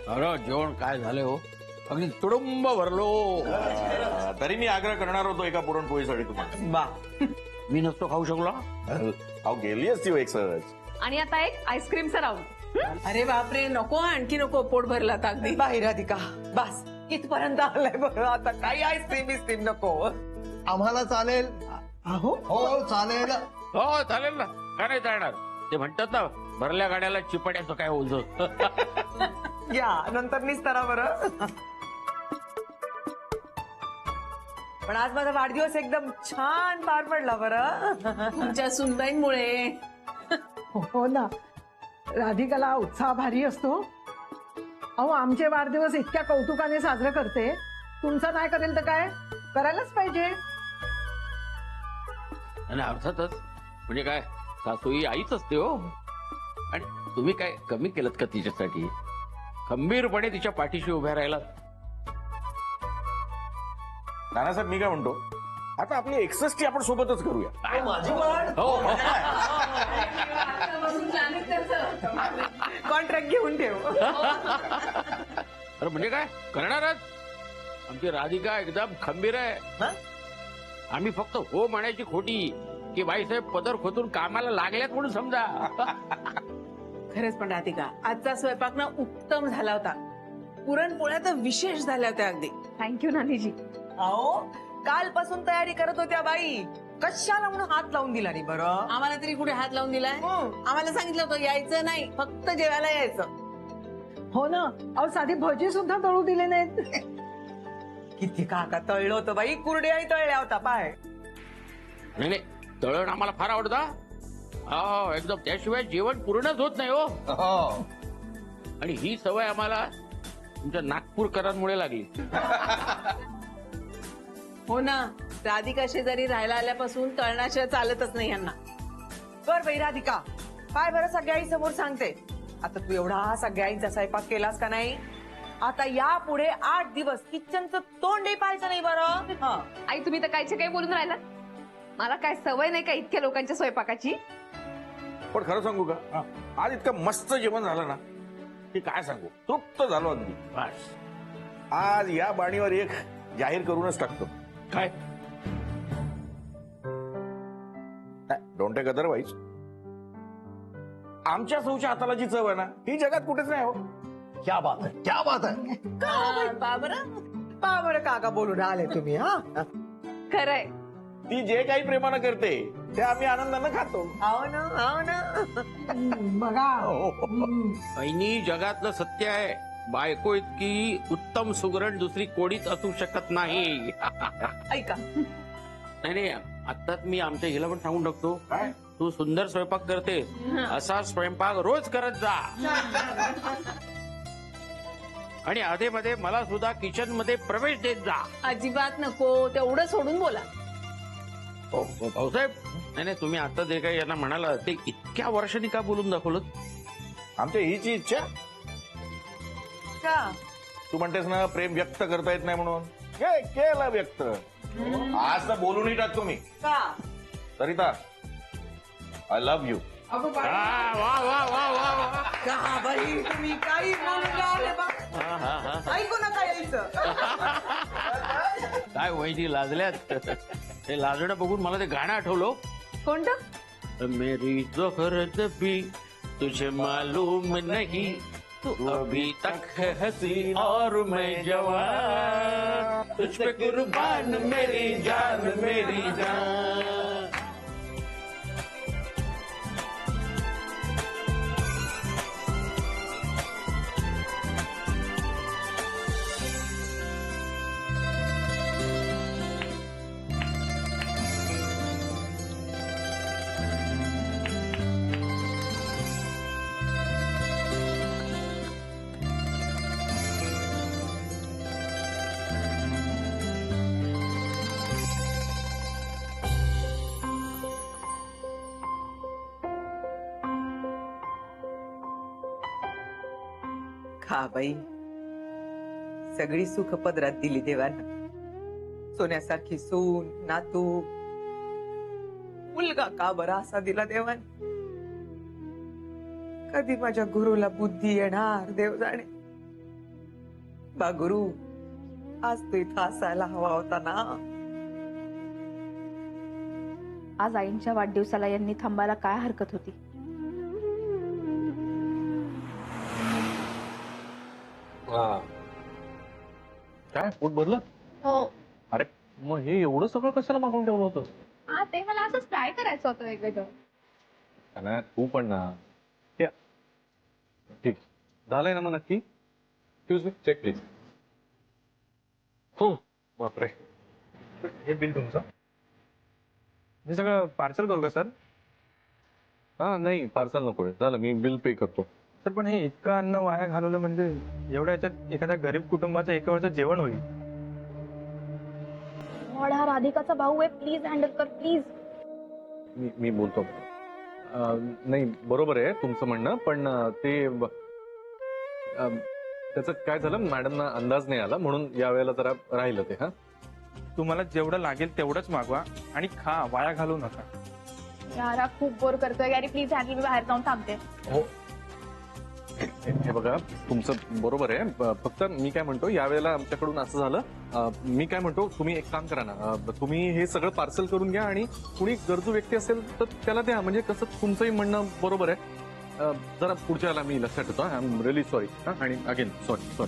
अरे जेवण काय झाले हो, अगदी तुडुंब भरलो. तरी मी आग्रह करणार होतो एका पुरणपोळीसाठी तुम्हाला. बा मी नसतो खाऊ शकलो. अहो गेली असती हो एक सहज. आणि आता एक आईस्क्रीमचा राऊंड. अरे बापरे, नको आणखी नको, पोट भरला आता अगदी. बाहेर अधिका बस इथपर्यंत आलाय बरं, आता काही आईस्क्रीम बिस्क्रीम नको. आम्हाला चालेल. अहो हो चालेल. हो चालेल ना, का नाही चालणार. ते म्हणतात ना, भरल्या गाड्याला चिपाट्याचं काय ओझ. या नंतर निस्तारा बरं. पण आज माझा वाढदिवस एकदम छान पार पडला बरं, तुमच्या सुनबाईंमुळे. हो ना, राधिकाला उत्साह भारी असतो. अहो आमचे वाढदिवस इतक्या कौतुकाने साजरे करते, तुमचा नाही करेल तर काय, करायलाच पाहिजे. आणि अर्थातच म्हणजे काय, सासू ही आईच असते हो. आणि तुम्ही काय कमी केलं का तिच्यासाठी? खंबीरपणे तिच्या पाठीशी उभ्या राहिला. नानासाहेब मी काय म्हणतो, आता आपली 61 आपण सोबतच करूया. माझी वाढ. हो हो. कॉन्ट्रॅक्ट घेऊन ठेव. अरे म्हणजे काय करणारच. आमची राधिका एकदम खंबीर आहे. आम्ही फक्त हो म्हणायची खोटी की बाईसाहेब पदर खोतून कामाला लागल्यात म्हणून समजा. खरंच पण राधिका, आजचा स्वयंपाक ना उत्तम झाला होता. पुरणपोळ्या तर विशेष झाल्या होत्या अगदी. थँक्यू नानीजी. अहो कालपासून तयारी करत होत्या बाई, कशाला म्हणून हात लावून दिला नाही बरं. आम्हाला तरी कुठे हात लावून दिलाय. आम्हाला सांगितलं होतं यायचं नाही, फक्त जेवायला यायचं. हो ना, अहो साधी भजी सुद्धा तळू दिले नाहीत. किती काका तळलं होतं बाई, कुरड्याही तळल्या होता पाय. नाही नाही, तळण आम्हाला फार आवडतं. हो एकदम, त्याशिवाय जेवण पूर्णच होत नाही हो. हो आणि ही सवय आम्हाला तुमच्या नागपूरकरांमुळे लागली. हो ना, राधिका शेजारी राहायला आल्यापासून तळणाशिवाय चालतच नाही यांना. बर बाई राधिका, काय बरं सगळ्याही समोर सांगते, आता तू एवढा सगळ्यांचा स्वयंपाक केलास का नाही, आता यापुढे 8 दिवस किचनचं तोंडही पाहायचं नाही बरं. हं. आई तुम्ही तर कायचे काही बोलून राहिलात. मला काय सवय नाही का इतक्या लोकांच्या स्वयंपाकाची. पण खरं सांगू का, आज इतकं मस्त जेवण झालं ना की काय सांगू, तृप्त झालो अगदी. बस. आज या बाणीवर एक जाहीर करूनच टाकतो. काय डोंट टेक अदरवाईज. आमच्या सौच्या हाताला जी चव आहे ना, ही जगात कुठेच नाही हो. क्या बात है, क्या बात है. बरं काका बोलून आले तुम्ही. हा खरंय. ती जे काही प्रेमानं करते ते आम्ही आनंदानं खातो. हो ना, हो ना. बघा बहिणी, जगातलं सत्य आहे, बायको इतकी उत्तम सुगरण दुसरी कोणीच असू शकत नाही. ऐका, नाही नाही, आत्ताच मी आमच्या हिला पण सांगून टाकतो. काय? तू सुंदर स्वयंपाक करते, असा स्वयंपाक रोज करत जा. आणि आधे मध्ये मला सुद्धा किचन मध्ये प्रवेश देत जा. अजिबात नको, तेवढं सोडून बोला. हो भाऊसाहेब, नाही नाही, तुम्ही आता जे काही यांना म्हणाला ते इतक्या वर्षांनी का बोलून दाखवलं? आमच्या हीची इच्छा. का तू म्हणतेस ना प्रेम व्यक्त करता येत नाही म्हणून, हे केलं व्यक्त. आज तर बोलूनही टाकतो मी. का सरिता, आय लव्ह यू. वा वा वा वा वा. का बाई, तुम्ही काही बोलून राहिले बा. ऐकू नका यायचं. काय वहिनी लाजल्यात. ते लाजणं बघून मला ते गाणं आठवलं. कोणतं? मेरी जोहर जबी तुझे मालूम नहीं, तू अभी तक है हसी और मैं जवान, तुझ पे कुर्बान मेरी जान मेरी जान. खा बाई, सगळी सुख पदरात दिली देवानं. सोन्यासारखी सून, नातू, मुलगा का बरा असा दिला देवानं. कधी माझ्या गुरुला बुद्धी येणार देव जाणे. बा गुरु, आज तू इथं असायला हवा होता ना. आज आईंच्या वाढदिवसाला यांनी थांबायला काय हरकत होती? काय पोट भरलं? हो. अरे मग हे एवढं सगळं कशाला मागून ठेवलं होतं? हा, ते मला असंच ट्राय करायचं होतं वेगवेगळं. ना तू पण ना. या. ठीक झालंय ना मग नक्की? Excuse me, check please. हो बापरे, हे बिल तुमचं. हे सगळं पार्सल करू का सर? हा नाही, पार्सल नकोय, झालं मी बिल पे करतो. सर पण हे इतकं अन्न वाया घालवलं म्हणजे एवढ्या याच्यात एखाद्या गरीब कुटुंबाचं एका वेळचं जेवण होईल. हा राधिकाचा भाऊ आहे, प्लीज हँडल कर प्लीज. मी बोलतो. नाही बरोबर आहे तुमचं म्हणणं, पण ते त्याचं काय झालं, मॅडमना अंदाज नाही आला म्हणून यावेळेला जरा राहिलं ते. हा तुम्हाला जेवढं लागेल तेवढंच मागवा आणि खा, वाया घालवू नका. यार हा खूप बोर करतोय यार, प्लीज हँडल, मी बाहेर जाऊन थांबते. हो हे बघा तुमचं बरोबर आहे, फक्त मी काय म्हणतो यावेळेला आमच्याकडून असं झालं. मी काय म्हणतो, तुम्ही एक काम करा ना, तुम्ही हे सगळं पार्सल करून घ्या आणि कुणी गरजू व्यक्ती असेल तर त्याला द्या. म्हणजे कसं तुमचंही म्हणणं बरोबर आहे. जरा पुढच्या वेळेला मी लक्षात ठेवतो. I am really sorry. आणि अगेन सॉरी.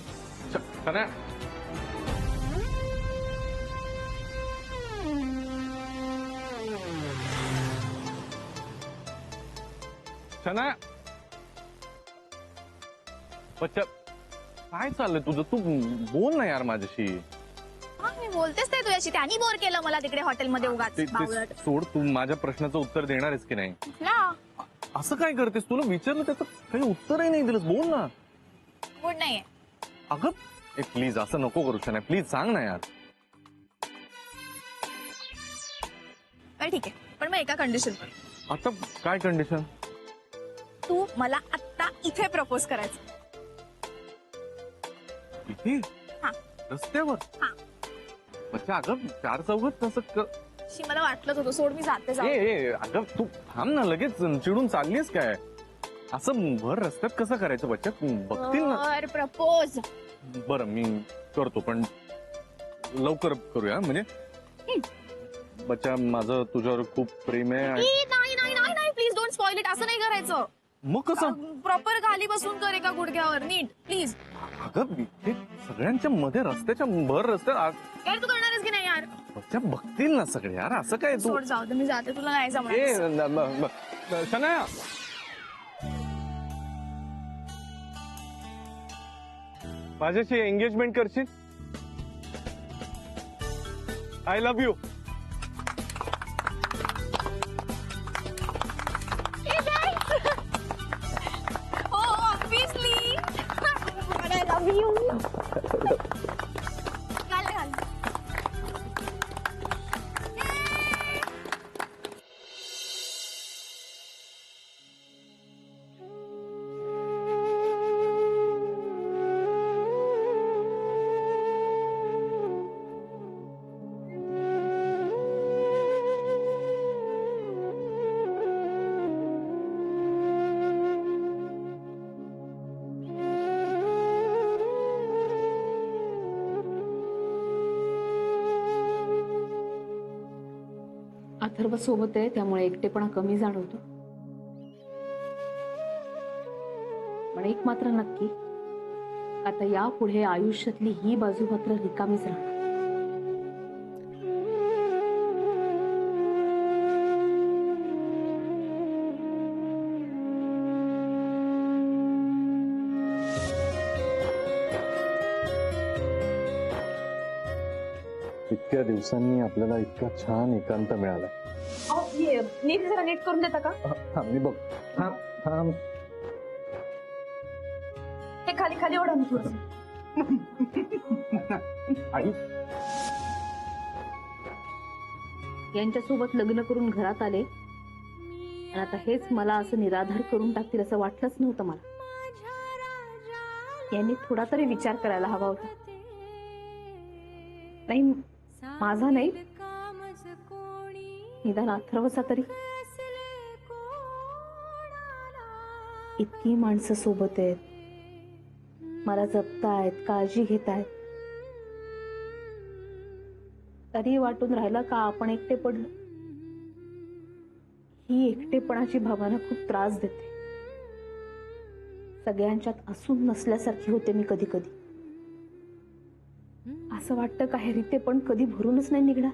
खऱ्या शना, बच्चा काय चाललंय तुझं? तू बोल ना यार माझ्याशी. हा मी बोलतेच ते तुझ्याशी. त्यांनी बोर केलं मला तिकडे हॉटेलमध्ये उगाच. ते सोड, तू माझ्या प्रश्नाचं उत्तर देणार आहेस की नाही? ना असं काय करतेस? तुला विचारलं त्याचं काही उत्तरही नाही दिलंस. बोल ना. गुड नाहीये. अगं प्लीज असं नको करू शना, प्लीज सांग ना यार. बरं ठीक आहे, पण मग एका कंडिशन. आता काय कंडिशन? तू मला आत्ता इथे प्रपोज करायचं. इथे हा. रस्त्यावर? हा. अच्छा अगं चार चौघात कसं शी मला वाटलंच होतं. सोड, मी जाते. जाऊ अगं तू थांब ना, लगेच चिडून चाललीस काय? असं भर रस्त्यात कसं करायचं बच्चा? बघतील ना. प्रपोज. बरं मी करतो, पण लवकर करूया. म्हणजे बच्चा माझं तुझ्यावर खूप प्रेम आहे. नाही नाही नाही नाही, प्लीज डोंट स्पॉइल इट. असं नाही करायचं. मग कसं? प्रॉपर खाली बसून कर एका गुडघ्यावर नीट, प्लीज. अगं हे सगळ्यांच्या मध्ये रस्त्याच्या भर रस्त्यात यार तू करणारच की नाही यार? बच्चा बघतील ना सगळे यार. असं काय तू? सोड, जाऊ दे, मी जाते. तुला नाही जमणार. शनाया, माझ्याशी एंगेजमेंट करशील? I love you. हो ऑब्विसली. I love you. घाल घाल. अथर्व सोबत आहे त्यामुळे एकटेपणा कमी जाणवतो. पण एक मात्र नक्की, आता यापुढे आयुष्यातली ही बाजू मात्र रिकामीच राहणार. इतक्या दिवसांनी आपल्याला इतका छान एकांत मिळाला. नीट जरा नीट करून देता का? मी बघ. हे खाली खाली ओढा ना थोडंसं. आई यांच्यासोबत लग्न करून घरात आले आणि आता हेच मला असं निराधार करून टाकतील असं वाटलंच नव्हतं मला. यांनी थोडा तरी विचार करायला हवा होता. नाही माझा नाही, निदान अथर्वचा तरी. इतकी माणसं सोबत आहेत, मला जपतायत, काळजी घेतायत, तरी वाटून राहिलं का आपण एकटे पडलो. ही एकटेपणाची भावना खूप त्रास देते. सगळ्यांच्यात असून नसल्यासारखी होते मी कधी कधी. असं वाटतं का हे रीते पण कधी भरूनच नाही निघणार.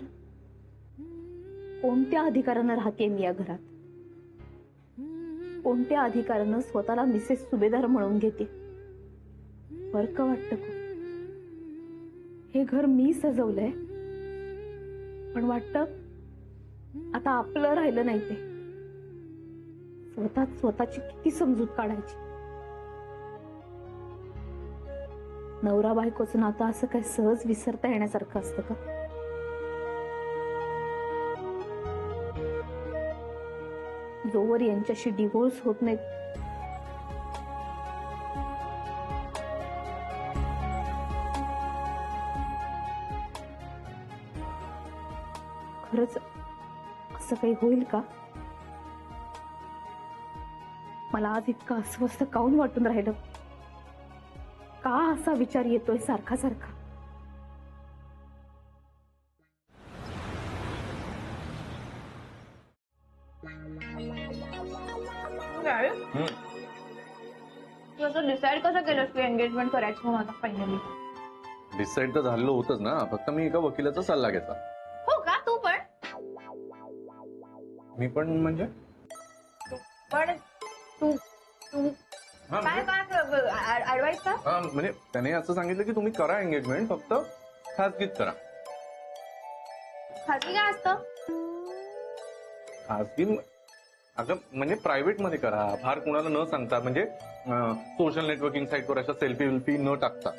कोणत्या अधिकारानं राहते मी या घरात, कोणत्या अधिकारानं स्वतःला मिसेस सुभेदार म्हणून घेते. फरक वाटतं का? हे घर मी सजवलंय, पण वाटतं आता आपलं राहिलं नाही ते. स्वतःची किती समजूत काढायची. नवरा बायकोचं नातं असं काय सहज विसरता येण्यासारखं असतं का? जोवर यांच्याशी डिवोर्स होत नाहीत खरंच असं काही होईल का? मला आज इतकं अस्वस्थ काऊन वाटून राहिलं? का असा विचार येतोय सारखा सारखा? तू असं डिसाईड कसं केलंस की एंगेजमेंट करायची म्हणून आता फायनली? डिसाईड तर झालेलं होतच ना, फक्त मी एका वकिलाचा सल्ला घेतला. हो का? तू पण मी पण म्हणजे पण तू तू हा, काय म्हणजे- काय ऍडवाइस का? हा, म्हणजे त्याने असं सांगितलं की तुम्ही करा एंगेजमेंट, फक्त खाजगीत करा. खाजगी काय असतं? खाजगी अगं म्हणजे प्रायव्हेट मध्ये करा, फार कुणाला न सांगता, म्हणजे सोशल नेटवर्किंग साईटवर अशा सेल्फी विल्फी न टाकता.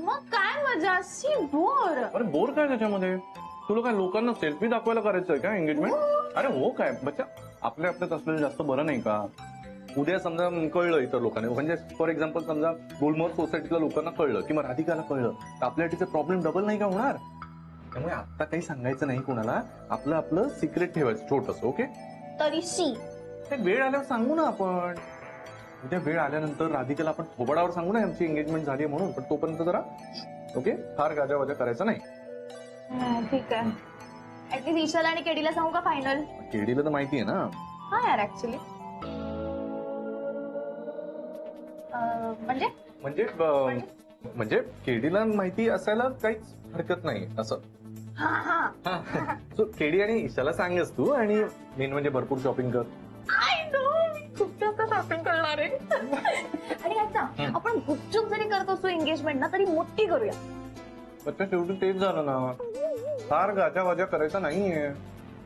मग काय मजा अशी बोर. अरे बोर काय त्याच्यामध्ये? तुला काय लोकांना सेल्फी दाखवायला करायचंय का एंगेजमेंट? अरे हो काय बच्चा, आपल्या आपल्यात असलेलं जास्त बरं नाही का? उद्या समजा कळलं इतर लोकांनी, म्हणजे फॉर एक्झाम्पल समजा गुलमोहर सोसायटीतल्या लोकांना कळलं किंवा राधिकाला कळलं, तर आपल्या तिचे प्रॉब्लेम डबल नाही का होणार? त्यामुळे आता काही सांगायचं नाही कोणाला, आपलं आपलं सिक्रेट ठेवायचं छोटस. ओके? तरी शी ते वेळ आल्यावर सांगू ना आपण. उद्या वेळ आल्यानंतर राधिकाला आपण थोबाडावर सांगू ना आमची एंगेजमेंट झाली म्हणून, पण तोपर्यंत जरा ओके फार गाजावाजा करायचा नाही. ठीक आहे. ऍटलीस्ट ईशाला आणि केडीला सांगू का फायनल? केडीला तर माहिती आहे ना. हा यार ऍक्च्युली म्हणजे म्हणजे म्हणजे केडीला माहिती असायला काहीच हरकत नाही असं. सो केडी आणि ईशाला सांगस तू, आणि मेन म्हणजे भरपूर शॉपिंग कर. आय नो, खूप जास्त शॉपिंग करणार आहे. आणि आता आपण गुपचूप जरी करत असतो एंगेजमेंट ना, तरी मोठी करूया. पण शेवटी तेच झालं ना, फार गाजावाजा करायचा नाहीये.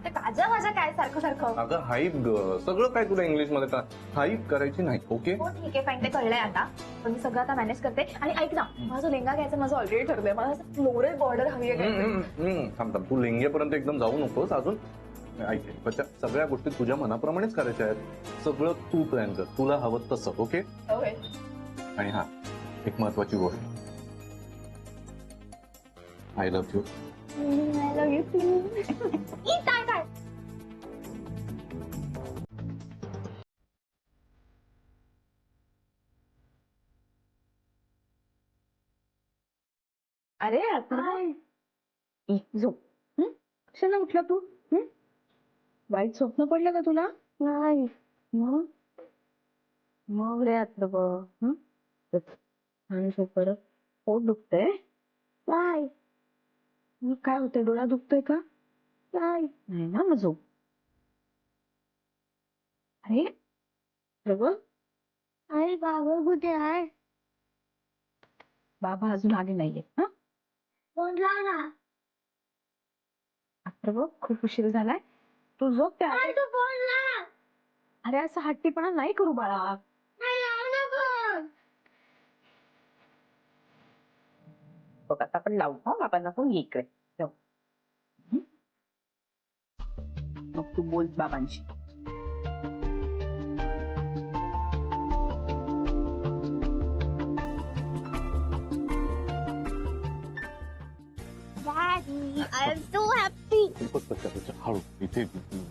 ते गाजा वाजा काय सारखं सारखं? अगं हाईप सगळं काय तुला इंग्लिश मध्ये हाईप करायची नाही. ओके हो ठीक आहे फाईन, ते कळलंय आता. पण मी सगळं आता मॅनेज करते. आणि ऐक ना, माझा लेंगा घ्यायचं माझं ऑलरेडी ठरलंय. मला असं फ्लोरल बॉर्डर हवी आहे. थांब तू लेंग्यापर्यंत एकदम जाऊ नकोस अजून. ऐक बच्चा, सगळ्या गोष्टी तुझ्या मनाप्रमाणेच करायच्या आहेत. सगळं तू प्लॅन कर, तुला हवं तसं. ओके? आणि हा एक महत्वाची गोष्ट, I love you. I love you too. काय काय अरे आता झोप. कशाला उठला तू? वाईट स्वप्न पडलं का तुला? नाही. मग रे आतलं बघ. छान झोप परत. पोट दुखतंय? नाही. मग काय होतंय? डोळा दुखतोय का? नाही. नाही ना, मग झोप. अरे बघ, आई बाबा कुठे आहे? बाबा अजून आले नाहीये. हा बोलला ना. आता बघ खूप उशीर झालाय, तू झोप. त्या अरे असं हट्टीपणा नाही करू बाळा. बघ आता आपण लावू. हा बाबांना पण इकडे जाऊ. मग तू बोल बाबांशी. Daddy, I am so happy. हळू, इथे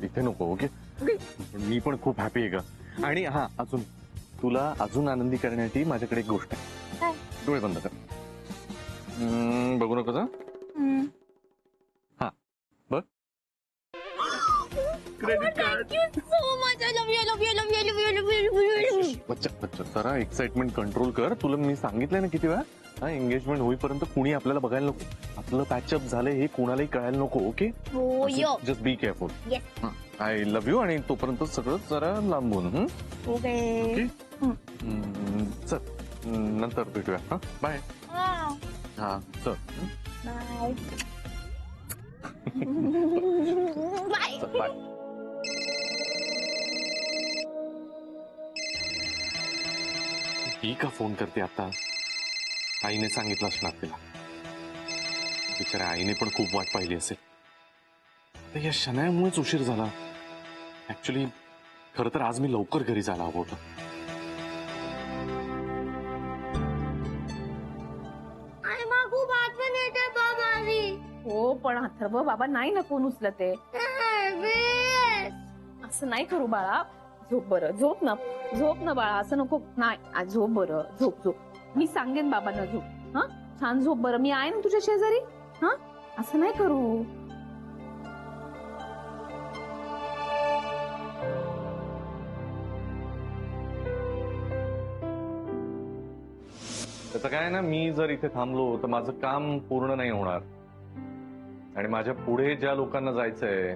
इथे नको. ओके? पण मी पण खूप हॅपी आहे का? आणि हा अजून तुला अजून आनंदी करण्यासाठी माझ्याकडे एक गोष्ट आहे. काय? डोळे बंद कर. बघू नकोस हा? हा बघ. Credit card. बच्चा बच्चा जरा एक्साइटमेंट कंट्रोल कर. तुला मी सांगितलंय ना किती वेळा, हा एंगेजमेंट होईपर्यंत कुणी आपल्याला बघायला नको. आपलं पॅचअप झालंय हे कुणालाही कळायला नको. Okay just be careful. I love you. आणि तोपर्यंत सगळं जरा लांबून. ओके चल नंतर भेटूया. हा बाय. हा चल. बाय. ही का फोन करते आता? आईने सांगितलं असणार तिला. बिचाऱ्या आईने पण खूप वाट पाहिली असेल. तर या शनायामुळेच उशीर झाला. ऍक्च्युली खरं तर आज मी लवकर घरी जायला हवं होतं. खूप आठवण येते बाबाची. हो पण अथर्व बाबा नाही ना फोन उचलत आहे. असं नाही करू बाळा. झोप बरं. झोप ना बाळा. असं नको. नाही आज झोप बरं. झोप. मी सांगेन बाबांना झोप. हा छान झोप बरं. मी आहे ना तुझ्या शेजारी. हा असं नाही करू. त्याचं काय ना, मी जर इथे थांबलो तर माझं काम पूर्ण नाही होणार. आणि माझ्या पुढे ज्या लोकांना जायचंय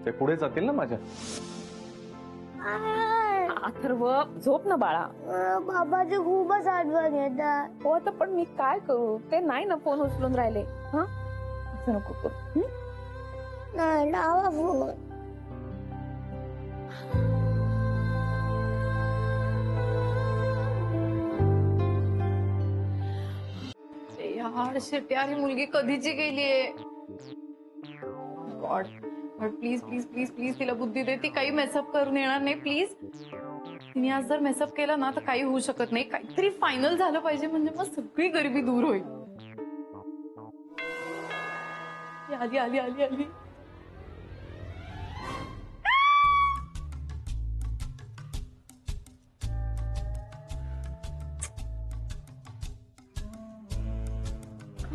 ते पुढे जातील ना माझ्या. अथर्व झोप ना बाळा. बाबाची खूपच आठवण येतात. हो आता पण मी काय करू. ते नाही ना फोन उचलून राहिले. हा असं नको करू. नाही लावा फोन. यार शिट यार, ही मुलगी कधीची गेलीये. God please please please please तिला बुद्धी दे. ती काही मेसअप करून येणार नाही प्लीज. तिने आज जर मेसअप केला ना तर काही होऊ शकत नाही. काहीतरी फायनल झालं पाहिजे म्हणजे मग सगळी गरिबी दूर होईल. आली आली आली आली.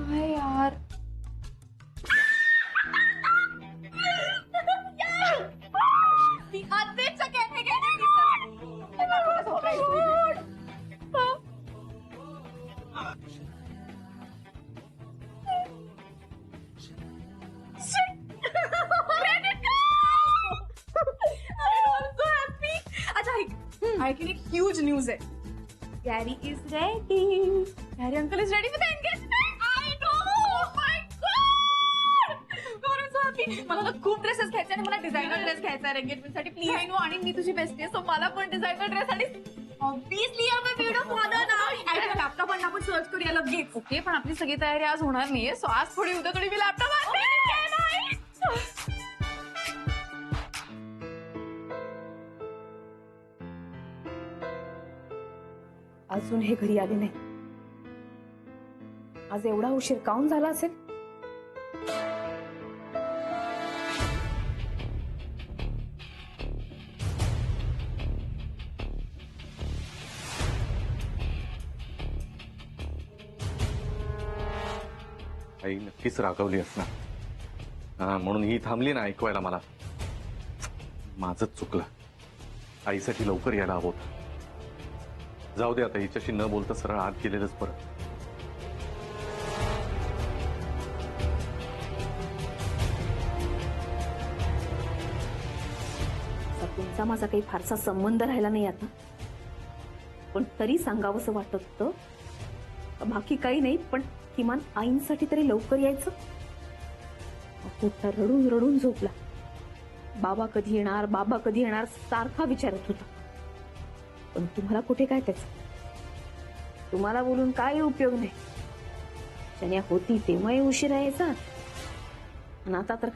काय यार ती आधीच कहने ऐकली एक ह्यूज न्यूज आहे. Gary is ready. Gary uncle is ready with engagement. I know. My God. मला ना खूप ड्रेसेस घ्यायचे आणि मला डिझायनर ड्रेस घ्यायचा आहे एंगेजमेंट साठी प्लीज. I know. आणि मी तुझी बेस्टी आहे सो मला पण डिझायनर ड्रेस साठी ऑब्विसली व्हिडिओ फॉलो ना. लॅपटॉप पण आपण सर्च करूया लगेच. ओके पण आपली सगळी तयारी आज होणार नाहीये. सो आज थोडी उद्या थोडी मी लॅपटॉप अजून हे घरी आले नाही. आज एवढा उशीर काऊन झाला असेल. आई नक्कीच रागवली असणार. हा म्हणून ही थांबली ना ऐकवायला मला. माझंच चुकलं. आईसाठी लवकर यायला हवं होतं. जाऊ दे आता. हिच्याशी न बोलता सरळ आत गेलेलंच बरं. तुमचा माझा काही फारसा संबंध राहिला नाही आता. पण तरी सांगावंसं वाटत होतं. बाकी काही नाही पण किमान आईंसाठी तरी लवकर यायचं. पोट्टा रडून रडून झोपला. बाबा कधी येणार बाबा कधी येणार सारखा विचारत होता. पण तुम्हाला कुठे काय त्याच. तुम्हाला बोलून काही उपयोग नाही. शन्या होती तेव्हाही उशीर यायचा आणि आता तर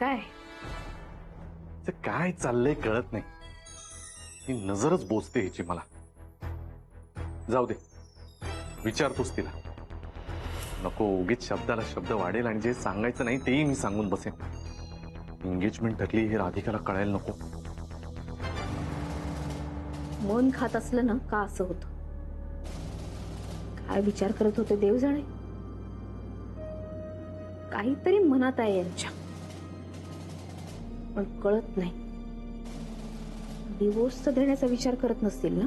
काय चाललंय कळत नाही. ही नजरच बोचते ह्याची मला. जाऊ दे विचारतोस तिला. नको उगीच शब्दाला शब्द वाढेल आणि जे सांगायचं नाही तेही मी सांगून बसेन. एंगेजमेंट ठरली हे राधिकाला कळायला नको. मन खात असलं ना का असं होतं. काय विचार करत होते देव जाणे. काहीतरी मनात आहे यांच्या, पण कळत नाही. डिवोर्स देण्याचा विचार करत नसतील ना.